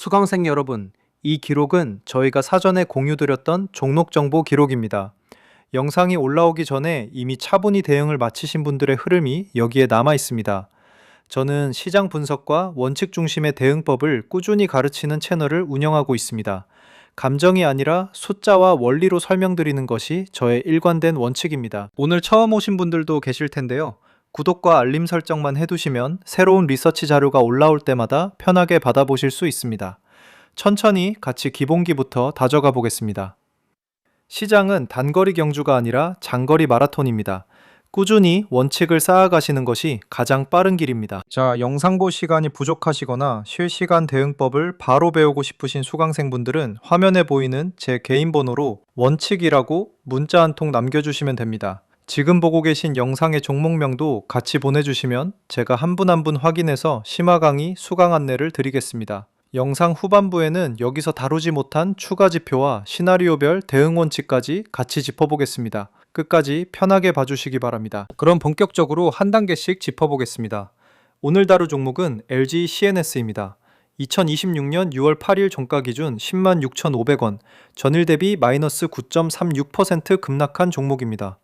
수강생 여러분, 이 기록은 저희가 사전에 공유드렸던 종목 정보 기록입니다. 영상이 올라오기 전에 이미 차분히 대응을 마치신 분들의 흐름이 여기에 남아 있습니다. 저는 시장 분석과 원칙 중심의 대응법을 꾸준히 가르치는 채널을 운영하고 있습니다. 감정이 아니라 숫자와 원리로 설명드리는 것이 저의 일관된 원칙입니다. 오늘 처음 오신 분들도 계실 텐데요. 구독과 알림 설정만 해두시면 새로운 리서치 자료가 올라올 때마다 편하게 받아보실 수 있습니다. 천천히 같이 기본기부터 다져가 보겠습니다. 시장은 단거리 경주가 아니라 장거리 마라톤입니다. 꾸준히 원칙을 쌓아가시는 것이 가장 빠른 길입니다. 자, 영상 볼 시간이 부족하시거나 실시간 대응법을 바로 배우고 싶으신 수강생분들은 화면에 보이는 제 개인 번호로 원칙이라고 문자 한 통 남겨주시면 됩니다. 지금 보고 계신 영상의 종목명도 같이 보내주시면 제가 한 분 한 분 확인해서 심화 강의 수강 안내를 드리겠습니다. 영상 후반부에는 여기서 다루지 못한 추가 지표와 시나리오별 대응 원칙까지 같이 짚어보겠습니다. 끝까지 편하게 봐주시기 바랍니다. 그럼 본격적으로 한 단계씩 짚어보겠습니다. 오늘 다룰 종목은 LG CNS입니다. 2026년 6월 8일 종가 기준 106,500원, 전일 대비 마이너스 9.36% 급락한 종목입니다.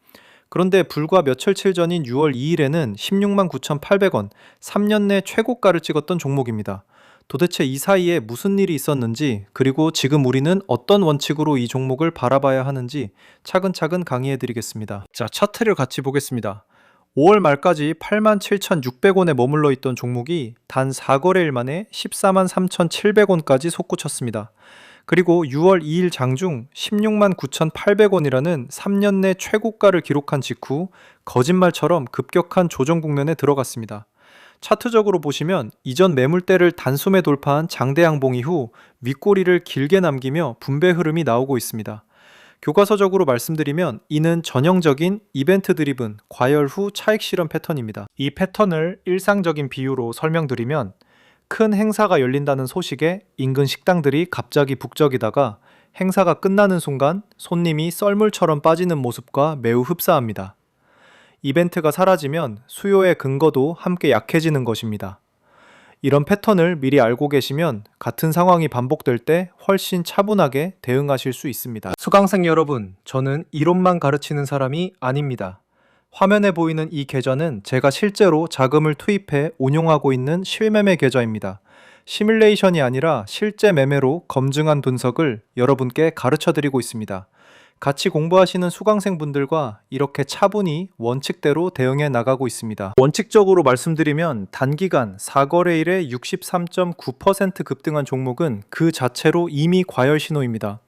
그런데 불과 며칠 전인 6월 2일에는 169,800원, 3년 내 최고가를 찍었던 종목입니다. 도대체 이 사이에 무슨 일이 있었는지, 그리고 지금 우리는 어떤 원칙으로 이 종목을 바라봐야 하는지 차근차근 강의해 드리겠습니다. 자, 차트를 같이 보겠습니다. 5월 말까지 87,600원에 머물러 있던 종목이 단 4거래일 만에 143,700원까지 솟구쳤습니다. 그리고 6월 2일 장중 169,800원이라는 3년 내 최고가를 기록한 직후 거짓말처럼 급격한 조정 국면에 들어갔습니다. 차트적으로 보시면 이전 매물대를 단숨에 돌파한 장대 양봉 이후 윗꼬리를 길게 남기며 분배 흐름이 나오고 있습니다. 교과서적으로 말씀드리면 이는 전형적인 이벤트 드리븐 과열 후 차익 실현 패턴입니다. 이 패턴을 일상적인 비유로 설명드리면 큰 행사가 열린다는 소식에 인근 식당들이 갑자기 북적이다가 행사가 끝나는 순간 손님이 썰물처럼 빠지는 모습과 매우 흡사합니다. 이벤트가 사라지면 수요의 근거도 함께 약해지는 것입니다. 이런 패턴을 미리 알고 계시면 같은 상황이 반복될 때 훨씬 차분하게 대응하실 수 있습니다. 수강생 여러분, 저는 이론만 가르치는 사람이 아닙니다. 화면에 보이는 이 계좌는 제가 실제로 자금을 투입해 운용하고 있는 실매매 계좌입니다. 시뮬레이션이 아니라 실제 매매로 검증한 분석을 여러분께 가르쳐 드리고 있습니다. 같이 공부하시는 수강생분들과 이렇게 차분히 원칙대로 대응해 나가고 있습니다. 원칙적으로 말씀드리면 단기간 4거래일에 63.9% 급등한 종목은 그 자체로 이미 과열 신호입니다.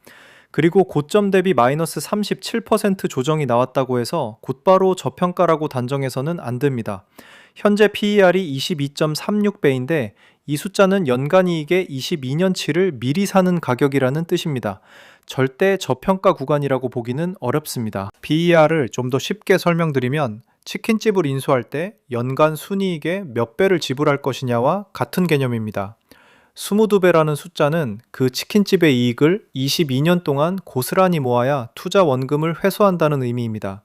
그리고 고점 대비 마이너스 37% 조정이 나왔다고 해서 곧바로 저평가라고 단정해서는 안 됩니다. 현재 PER이 22.36배인데 이 숫자는 연간이익의 22년치를 미리 사는 가격이라는 뜻입니다. 절대 저평가 구간이라고 보기는 어렵습니다. PER을 좀 더 쉽게 설명드리면 치킨집을 인수할 때 연간 순이익의 몇 배를 지불할 것이냐와 같은 개념입니다. 22배라는 숫자는 그 치킨집의 이익을 22년 동안 고스란히 모아야 투자 원금을 회수한다는 의미입니다.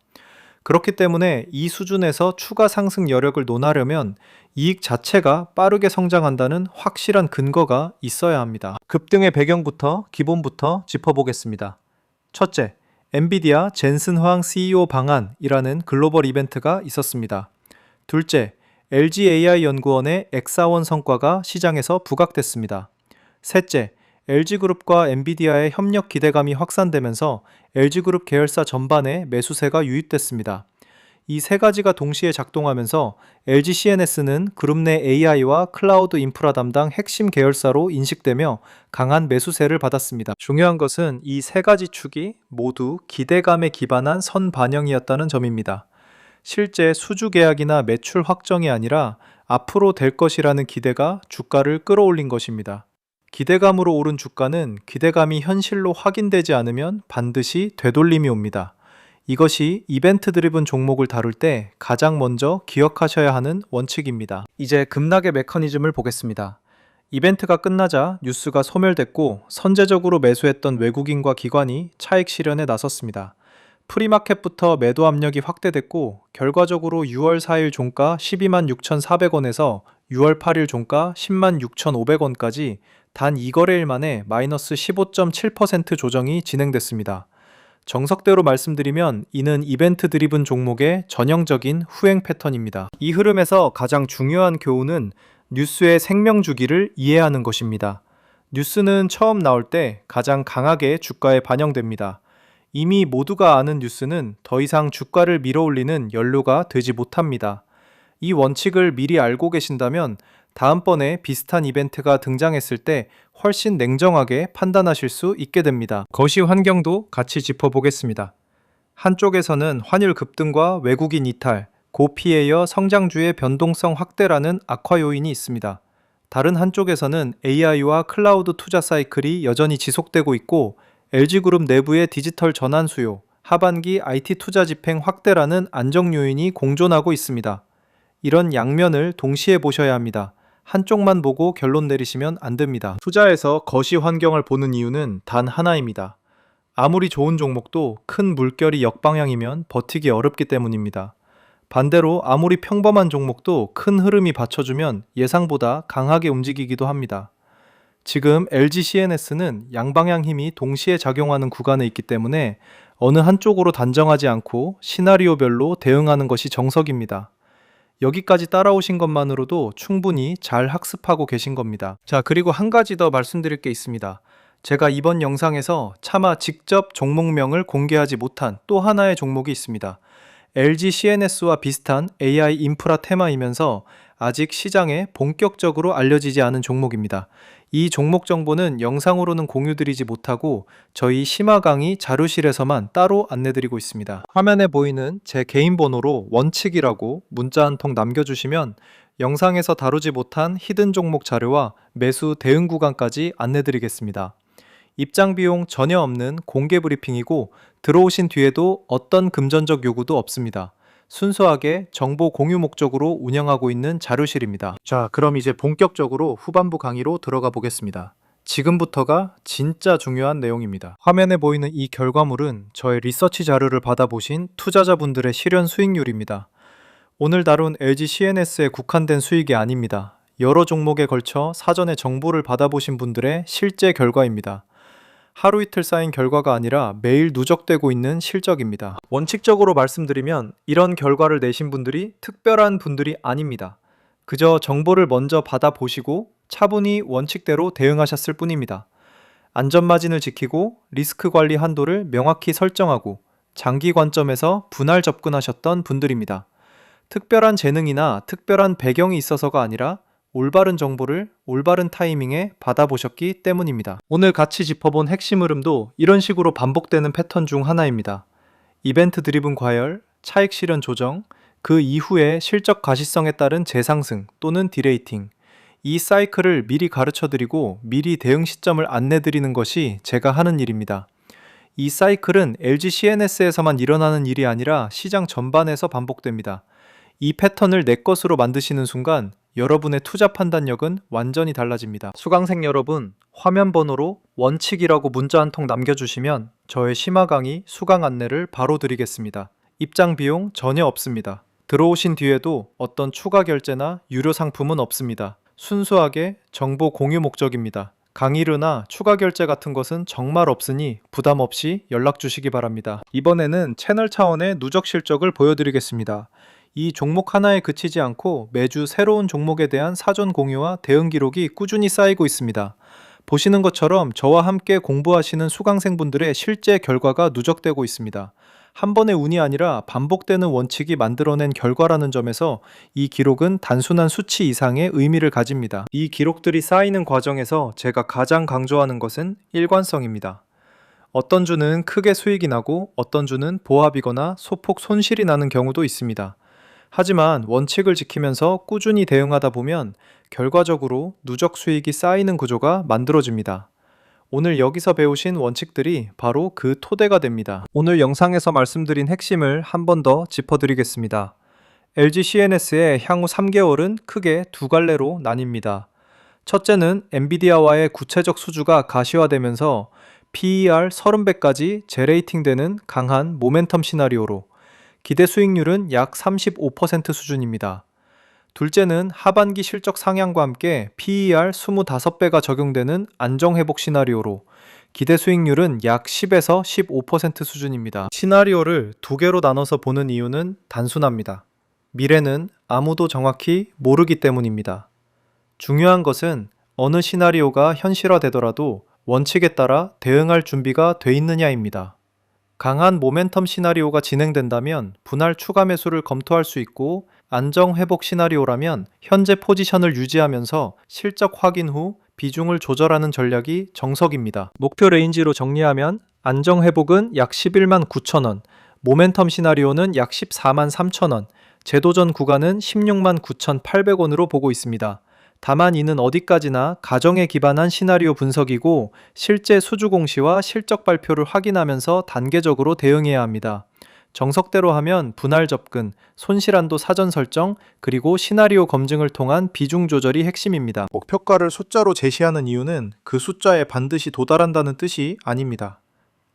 그렇기 때문에 이 수준에서 추가 상승 여력을 논하려면 이익 자체가 빠르게 성장한다는 확실한 근거가 있어야 합니다. 급등의 배경부터 기본부터 짚어보겠습니다. 첫째, 엔비디아 젠슨 황 CEO 방한이라는 글로벌 이벤트가 있었습니다. 둘째, LG AI 연구원의 엑사원 성과가 시장에서 부각됐습니다. 셋째, LG그룹과 엔비디아의 협력 기대감이 확산되면서 LG그룹 계열사 전반에 매수세가 유입됐습니다. 이 세 가지가 동시에 작동하면서 LG CNS는 그룹 내 AI와 클라우드 인프라 담당 핵심 계열사로 인식되며 강한 매수세를 받았습니다. 중요한 것은 이 세 가지 축이 모두 기대감에 기반한 선반영이었다는 점입니다. 실제 수주 계약이나 매출 확정이 아니라 앞으로 될 것이라는 기대가 주가를 끌어올린 것입니다. 기대감으로 오른 주가는 기대감이 현실로 확인되지 않으면 반드시 되돌림이 옵니다. 이것이 이벤트 드리븐 종목을 다룰 때 가장 먼저 기억하셔야 하는 원칙입니다. 이제 급락의 메커니즘을 보겠습니다. 이벤트가 끝나자 뉴스가 소멸됐고 선제적으로 매수했던 외국인과 기관이 차익 실현에 나섰습니다. 프리마켓부터 매도 압력이 확대됐고 결과적으로 6월 4일 종가 126,400원에서 6월 8일 종가 106,500원까지 단 2거래일 만에 마이너스 15.7% 조정이 진행됐습니다. 정석대로 말씀드리면 이는 이벤트 드리븐 종목의 전형적인 후행 패턴입니다. 이 흐름에서 가장 중요한 교훈은 뉴스의 생명 주기를 이해하는 것입니다. 뉴스는 처음 나올 때 가장 강하게 주가에 반영됩니다. 이미 모두가 아는 뉴스는 더 이상 주가를 밀어올리는 연료가 되지 못합니다. 이 원칙을 미리 알고 계신다면 다음번에 비슷한 이벤트가 등장했을 때 훨씬 냉정하게 판단하실 수 있게 됩니다. 거시 환경도 같이 짚어보겠습니다. 한쪽에서는 환율 급등과 외국인 이탈, 고피에 이어 성장주의 변동성 확대라는 악화 요인이 있습니다. 다른 한쪽에서는 AI와 클라우드 투자 사이클이 여전히 지속되고 있고 LG그룹 내부의 디지털 전환 수요, 하반기 IT 투자 집행 확대라는 안정 요인이 공존하고 있습니다. 이런 양면을 동시에 보셔야 합니다. 한쪽만 보고 결론 내리시면 안 됩니다. 투자에서 거시 환경을 보는 이유는 단 하나입니다. 아무리 좋은 종목도 큰 물결이 역방향이면 버티기 어렵기 때문입니다. 반대로 아무리 평범한 종목도 큰 흐름이 받쳐주면 예상보다 강하게 움직이기도 합니다. 지금 LG CNS는 양방향 힘이 동시에 작용하는 구간에 있기 때문에 어느 한쪽으로 단정하지 않고 시나리오별로 대응하는 것이 정석입니다. 여기까지 따라오신 것만으로도 충분히 잘 학습하고 계신 겁니다. 자, 그리고 한 가지 더 말씀드릴 게 있습니다. 제가 이번 영상에서 차마 직접 종목명을 공개하지 못한 또 하나의 종목이 있습니다. LG CNS와 비슷한 AI 인프라 테마이면서 아직 시장에 본격적으로 알려지지 않은 종목입니다. 이 종목 정보는 영상으로는 공유드리지 못하고 저희 심화 강의 자료실에서만 따로 안내드리고 있습니다. 화면에 보이는 제 개인 번호로 원칙이라고 문자 한 통 남겨주시면 영상에서 다루지 못한 히든 종목 자료와 매수 대응 구간까지 안내드리겠습니다. 입장 비용 전혀 없는 공개 브리핑이고 들어오신 뒤에도 어떤 금전적 요구도 없습니다. 순수하게 정보 공유 목적으로 운영하고 있는 자료실입니다. 자, 그럼 이제 본격적으로 후반부 강의로 들어가 보겠습니다. 지금부터가 진짜 중요한 내용입니다. 화면에 보이는 이 결과물은 저의 리서치 자료를 받아보신 투자자분들의 실현 수익률입니다. 오늘 다룬 LG CNS에 국한된 수익이 아닙니다. 여러 종목에 걸쳐 사전에 정보를 받아보신 분들의 실제 결과입니다. 하루 이틀 쌓인 결과가 아니라 매일 누적되고 있는 실적입니다. 원칙적으로 말씀드리면 이런 결과를 내신 분들이 특별한 분들이 아닙니다. 그저 정보를 먼저 받아보시고 차분히 원칙대로 대응하셨을 뿐입니다. 안전마진을 지키고 리스크 관리 한도를 명확히 설정하고 장기 관점에서 분할 접근하셨던 분들입니다. 특별한 재능이나 특별한 배경이 있어서가 아니라 올바른 정보를 올바른 타이밍에 받아보셨기 때문입니다. 오늘 같이 짚어본 핵심 흐름도 이런 식으로 반복되는 패턴 중 하나입니다. 이벤트 드리븐 과열, 차익 실현 조정, 그 이후에 실적 가시성에 따른 재상승 또는 디레이팅, 이 사이클을 미리 가르쳐드리고 미리 대응 시점을 안내드리는 것이 제가 하는 일입니다. 이 사이클은 LG CNS에서만 일어나는 일이 아니라 시장 전반에서 반복됩니다. 이 패턴을 내 것으로 만드시는 순간 여러분의 투자 판단력은 완전히 달라집니다. 수강생 여러분, 화면 번호로 원칙이라고 문자 한 통 남겨주시면 저의 심화 강의 수강 안내를 바로 드리겠습니다. 입장 비용 전혀 없습니다. 들어오신 뒤에도 어떤 추가 결제나 유료 상품은 없습니다. 순수하게 정보 공유 목적입니다. 강의료나 추가 결제 같은 것은 정말 없으니 부담 없이 연락 주시기 바랍니다. 이번에는 채널 차원의 누적 실적을 보여드리겠습니다. 이 종목 하나에 그치지 않고 매주 새로운 종목에 대한 사전 공유와 대응 기록이 꾸준히 쌓이고 있습니다. 보시는 것처럼 저와 함께 공부하시는 수강생분들의 실제 결과가 누적되고 있습니다. 한 번의 운이 아니라 반복되는 원칙이 만들어낸 결과라는 점에서 이 기록은 단순한 수치 이상의 의미를 가집니다. 이 기록들이 쌓이는 과정에서 제가 가장 강조하는 것은 일관성입니다. 어떤 주는 크게 수익이 나고 어떤 주는 보합이거나 소폭 손실이 나는 경우도 있습니다. 하지만 원칙을 지키면서 꾸준히 대응하다 보면 결과적으로 누적 수익이 쌓이는 구조가 만들어집니다. 오늘 여기서 배우신 원칙들이 바로 그 토대가 됩니다. 오늘 영상에서 말씀드린 핵심을 한 번 더 짚어드리겠습니다. LG CNS의 향후 3개월은 크게 두 갈래로 나뉩니다. 첫째는 엔비디아와의 구체적 수주가 가시화되면서 PER 30배까지 재레이팅되는 강한 모멘텀 시나리오로 기대 수익률은 약 35% 수준입니다. 둘째는 하반기 실적 상향과 함께 PER 25배가 적용되는 안정회복 시나리오로 기대 수익률은 약 10에서 15% 수준입니다. 시나리오를 두 개로 나눠서 보는 이유는 단순합니다. 미래는 아무도 정확히 모르기 때문입니다. 중요한 것은 어느 시나리오가 현실화되더라도 원칙에 따라 대응할 준비가 돼 있느냐입니다. 강한 모멘텀 시나리오가 진행된다면 분할 추가 매수를 검토할 수 있고, 안정 회복 시나리오라면 현재 포지션을 유지하면서 실적 확인 후 비중을 조절하는 전략이 정석입니다. 목표 레인지로 정리하면 안정 회복은 약 11만 9천 원, 모멘텀 시나리오는 약 14만 3천 원, 재도전 구간은 16만 9,800원으로 보고 있습니다. 다만 이는 어디까지나 가정에 기반한 시나리오 분석이고, 실제 수주 공시와 실적 발표를 확인하면서 단계적으로 대응해야 합니다. 정석대로 하면 분할 접근, 손실한도 사전 설정, 그리고 시나리오 검증을 통한 비중 조절이 핵심입니다. 목표가를 숫자로 제시하는 이유는 그 숫자에 반드시 도달한다는 뜻이 아닙니다.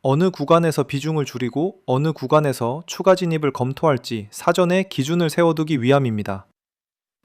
어느 구간에서 비중을 줄이고 어느 구간에서 추가 진입을 검토할지 사전에 기준을 세워두기 위함입니다.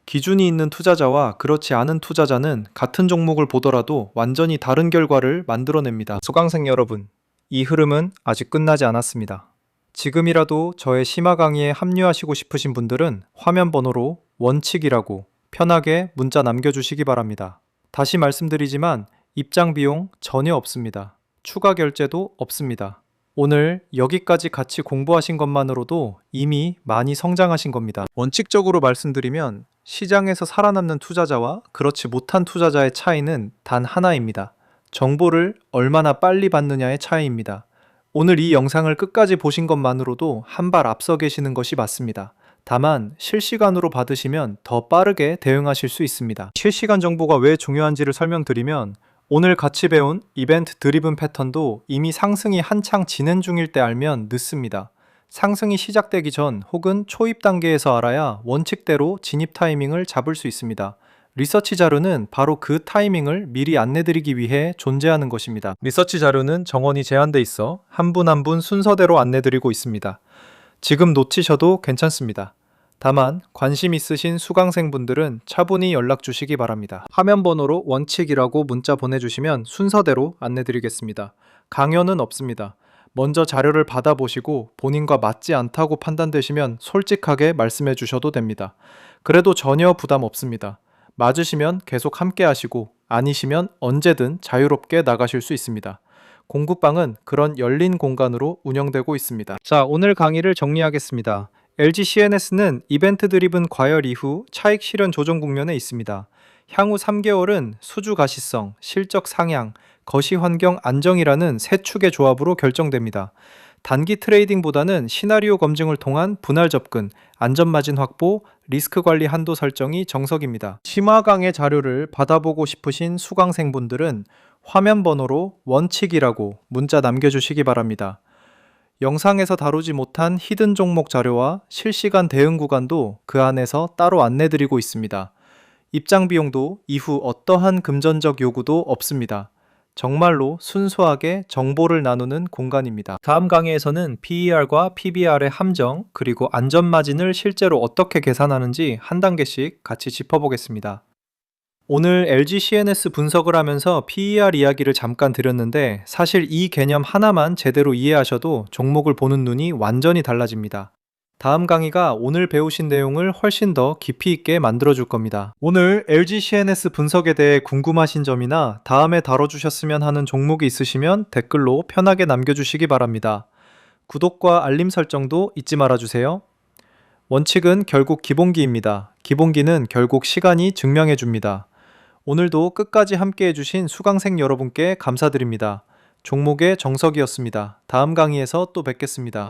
기준이 있는 투자자와 그렇지 않은 투자자는 같은 종목을 보더라도 완전히 다른 결과를 만들어냅니다. 수강생 여러분, 이 흐름은 아직 끝나지 않았습니다. 지금이라도 저의 심화 강의에 합류하시고 싶으신 분들은 화면 번호로 원칙이라고 편하게 문자 남겨주시기 바랍니다. 다시 말씀드리지만 입장 비용 전혀 없습니다. 추가 결제도 없습니다. 오늘 여기까지 같이 공부하신 것만으로도 이미 많이 성장하신 겁니다. 원칙적으로 말씀드리면 시장에서 살아남는 투자자와 그렇지 못한 투자자의 차이는 단 하나입니다. 정보를 얼마나 빨리 받느냐의 차이입니다. 오늘 이 영상을 끝까지 보신 것만으로도 한 발 앞서 계시는 것이 맞습니다. 다만 실시간으로 받으시면 더 빠르게 대응하실 수 있습니다. 실시간 정보가 왜 중요한지를 설명드리면, 오늘 같이 배운 이벤트 드리븐 패턴도 이미 상승이 한창 진행 중일 때 알면 늦습니다. 상승이 시작되기 전 혹은 초입 단계에서 알아야 원칙대로 진입 타이밍을 잡을 수 있습니다. 리서치 자료는 바로 그 타이밍을 미리 안내드리기 위해 존재하는 것입니다. 리서치 자료는 정원이 제한돼 있어 한 분 한 분 순서대로 안내드리고 있습니다. 지금 놓치셔도 괜찮습니다. 다만 관심 있으신 수강생분들은 차분히 연락 주시기 바랍니다. 화면 번호로 원칙이라고 문자 보내주시면 순서대로 안내드리겠습니다. 강연은 없습니다. 먼저 자료를 받아보시고 본인과 맞지 않다고 판단되시면 솔직하게 말씀해 주셔도 됩니다. 그래도 전혀 부담 없습니다. 맞으시면 계속 함께 하시고 아니시면 언제든 자유롭게 나가실 수 있습니다. 공부방은 그런 열린 공간으로 운영되고 있습니다. 자, 오늘 강의를 정리하겠습니다. LG CNS는 이벤트 드리븐 과열 이후 차익 실현 조정 국면에 있습니다. 향후 3개월은 수주 가시성, 실적 상향, 거시 환경 안정이라는 세 축의 조합으로 결정됩니다. 단기 트레이딩보다는 시나리오 검증을 통한 분할 접근, 안전 마진 확보, 리스크 관리 한도 설정이 정석입니다. 심화 강의 자료를 받아보고 싶으신 수강생분들은 화면 번호로 원칙이라고 문자 남겨주시기 바랍니다. 영상에서 다루지 못한 히든 종목 자료와 실시간 대응 구간도 그 안에서 따로 안내드리고 있습니다. 입장 비용도 이후 어떠한 금전적 요구도 없습니다. 정말로 순수하게 정보를 나누는 공간입니다. 다음 강의에서는 PER과 PBR의 함정, 그리고 안전마진을 실제로 어떻게 계산하는지 한 단계씩 같이 짚어보겠습니다. 오늘 LG CNS 분석을 하면서 PER 이야기를 잠깐 드렸는데, 사실 이 개념 하나만 제대로 이해하셔도 종목을 보는 눈이 완전히 달라집니다. 다음 강의가 오늘 배우신 내용을 훨씬 더 깊이 있게 만들어줄 겁니다. 오늘 LG CNS 분석에 대해 궁금하신 점이나 다음에 다뤄주셨으면 하는 종목이 있으시면 댓글로 편하게 남겨주시기 바랍니다. 구독과 알림 설정도 잊지 말아주세요. 원칙은 결국 기본기입니다. 기본기는 결국 시간이 증명해줍니다. 오늘도 끝까지 함께 해주신 수강생 여러분께 감사드립니다. 종목의 정석이었습니다. 다음 강의에서 또 뵙겠습니다.